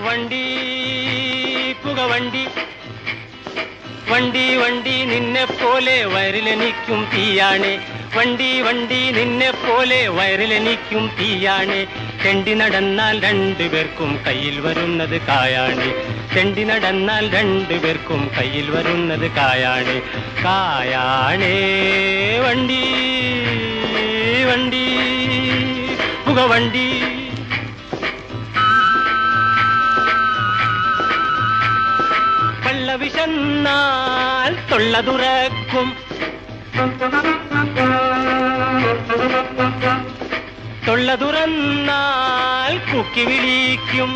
വണ്ടി പുകവണ്ടി വണ്ടി വണ്ടി നിന്നെ പോലെ വയറിലെനിക്കും തീയാണ്. വണ്ടി വണ്ടി നിന്നെ പോലെ വയറിലെനിക്കും തീയാണ്. തെണ്ടി നടന്നാൽ രണ്ടുപേർക്കും കയ്യിൽ വരുന്നത് കായാണ്. തെണ്ടി നടന്നാൽ രണ്ടുപേർക്കും കയ്യിൽ വരുന്നത് കായാണ്. കായാണേ വണ്ടി വണ്ടി പുകവണ്ടി. വിശന്നാൽ തൊള്ള തുറക്കും, തൊള്ള തുറന്നാൽ കുക്കി വിളിക്കും.